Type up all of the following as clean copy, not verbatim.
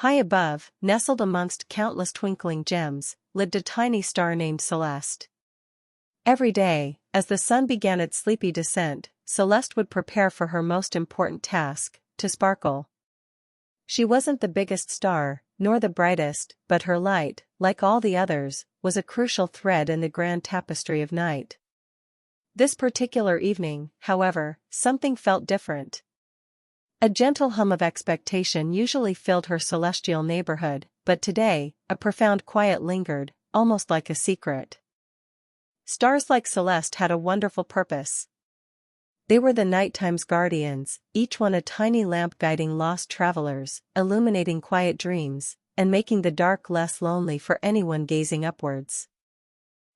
High above, nestled amongst countless twinkling gems, lived a tiny star named Celeste. Every day, as the sun began its sleepy descent, Celeste would prepare for her most important task, to sparkle. She wasn't the biggest star, nor the brightest, but her light, like all the others, was a crucial thread in the grand tapestry of night. This particular evening, however, something felt different. A gentle hum of expectation usually filled her celestial neighborhood, but today, a profound quiet lingered, almost like a secret. Stars like Celeste had a wonderful purpose. They were the nighttime's guardians, each one a tiny lamp guiding lost travelers, illuminating quiet dreams, and making the dark less lonely for anyone gazing upwards.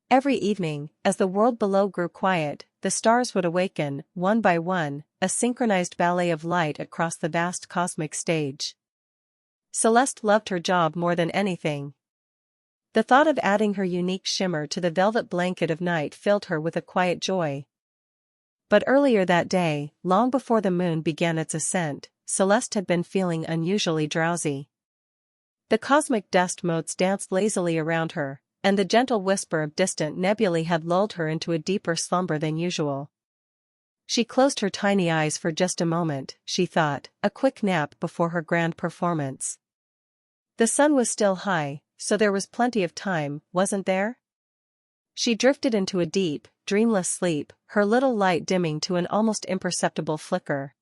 Every evening, as the world below grew quiet, the stars would awaken, one by one, a synchronized ballet of light across the vast cosmic stage. Celeste loved her job more than anything. The thought of adding her unique shimmer to the velvet blanket of night filled her with a quiet joy. But earlier that day, long before the moon began its ascent, Celeste had been feeling unusually drowsy. The cosmic dust motes danced lazily around her, and the gentle whisper of distant nebulae had lulled her into a deeper slumber than usual. She closed her tiny eyes for just a moment, she thought, a quick nap before her grand performance. The sun was still high, so there was plenty of time, wasn't there? She drifted into a deep, dreamless sleep, her little light dimming to an almost imperceptible flicker.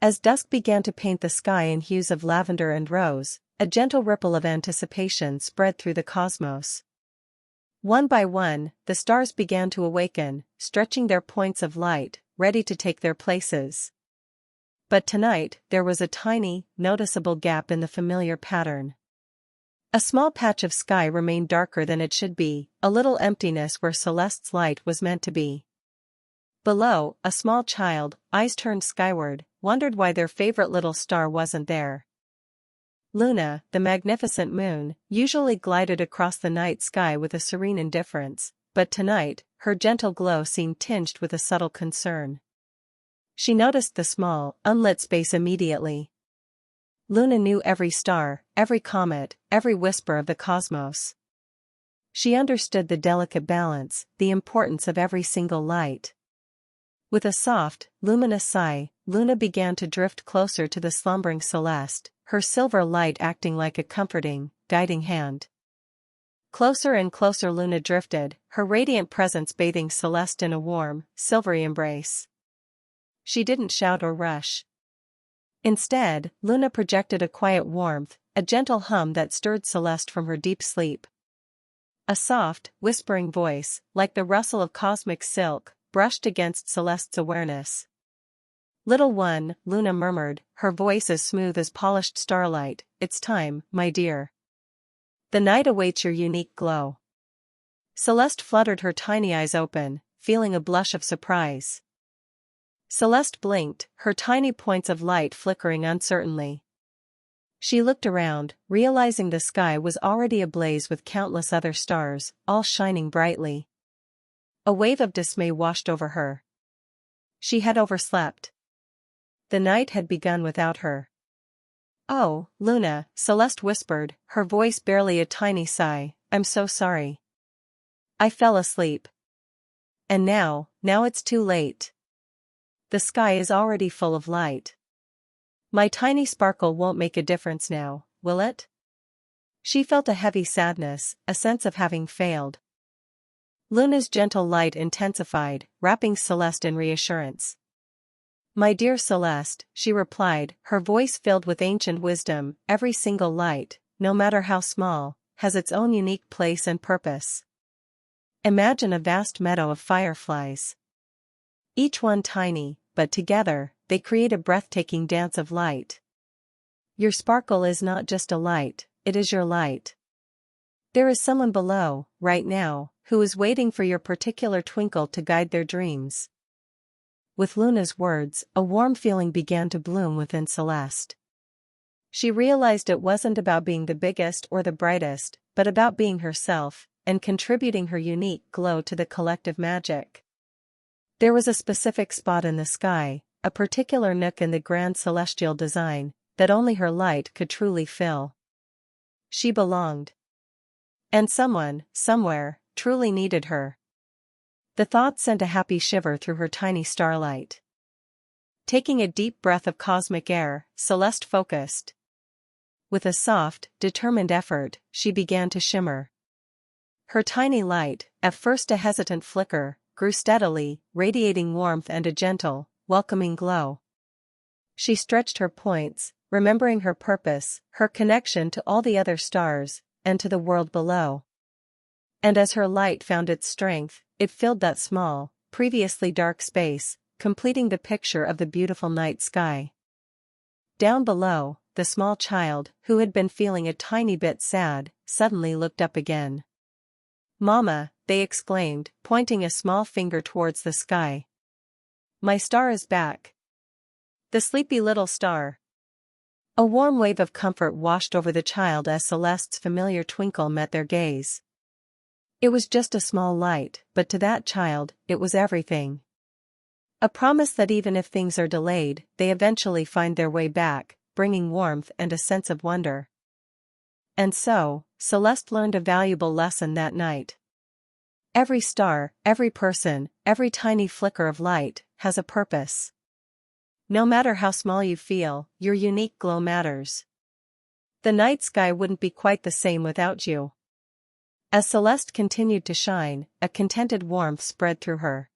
As dusk began to paint the sky in hues of lavender and rose, a gentle ripple of anticipation spread through the cosmos. One by one, the stars began to awaken, stretching their points of light, ready to take their places. But tonight, there was a tiny, noticeable gap in the familiar pattern. A small patch of sky remained darker than it should be, a little emptiness where Celeste's light was meant to be. Below, a small child, eyes turned skyward, wondered why their favorite little star wasn't there. Luna, the magnificent moon, usually glided across the night sky with a serene indifference, but tonight, her gentle glow seemed tinged with a subtle concern. She noticed the small, unlit space immediately. Luna knew every star, every comet, every whisper of the cosmos. She understood the delicate balance, the importance of every single light. With a soft, luminous sigh, Luna began to drift closer to the slumbering Celeste, her silver light acting like a comforting, guiding hand. Closer and closer Luna drifted, her radiant presence bathing Celeste in a warm, silvery embrace. She didn't shout or rush. Instead, Luna projected a quiet warmth, a gentle hum that stirred Celeste from her deep sleep. A soft, whispering voice, like the rustle of cosmic silk, brushed against Celeste's awareness. "Little one," Luna murmured, her voice as smooth as polished starlight, "it's time, my dear. The night awaits your unique glow." Celeste fluttered her tiny eyes open, feeling a blush of surprise. Celeste blinked, her tiny points of light flickering uncertainly. She looked around, realizing the sky was already ablaze with countless other stars, all shining brightly. A wave of dismay washed over her. She had overslept. The night had begun without her. "Oh, Luna," Celeste whispered, her voice barely a tiny sigh, "I'm so sorry. I fell asleep. And now it's too late. The sky is already full of light. My tiny sparkle won't make a difference now, will it?" She felt a heavy sadness, a sense of having failed. Luna's gentle light intensified, wrapping Celeste in reassurance. "My dear Celeste," she replied, her voice filled with ancient wisdom, "every single light, no matter how small, has its own unique place and purpose. Imagine a vast meadow of fireflies. Each one tiny, but together, they create a breathtaking dance of light. Your sparkle is not just a light, it is your light. There is someone below, right now, who is waiting for your particular twinkle to guide their dreams." With Luna's words, a warm feeling began to bloom within Celeste. She realized it wasn't about being the biggest or the brightest, but about being herself, and contributing her unique glow to the collective magic. There was a specific spot in the sky, a particular nook in the grand celestial design, that only her light could truly fill. She belonged. And someone, somewhere, truly needed her. The thought sent a happy shiver through her tiny starlight. Taking a deep breath of cosmic air, Celeste focused. With a soft, determined effort, she began to shimmer. Her tiny light, at first a hesitant flicker, grew steadily, radiating warmth and a gentle, welcoming glow. She stretched her points, remembering her purpose, her connection to all the other stars, and to the world below. And as her light found its strength, it filled that small, previously dark space, completing the picture of the beautiful night sky. Down below, the small child, who had been feeling a tiny bit sad, suddenly looked up again. "Mama," they exclaimed, pointing a small finger towards the sky. "My star is back. The sleepy little star." A warm wave of comfort washed over the child as Celeste's familiar twinkle met their gaze. It was just a small light, but to that child, it was everything. A promise that even if things are delayed, they eventually find their way back, bringing warmth and a sense of wonder. And so, Celeste learned a valuable lesson that night. Every star, every person, every tiny flicker of light, has a purpose. No matter how small you feel, your unique glow matters. The night sky wouldn't be quite the same without you. As Celeste continued to shine, a contented warmth spread through her.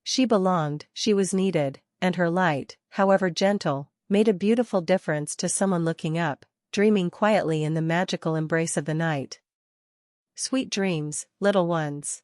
She belonged, she was needed, and her light, however gentle, made a beautiful difference to someone looking up, dreaming quietly in the magical embrace of the night. Sweet dreams, little ones.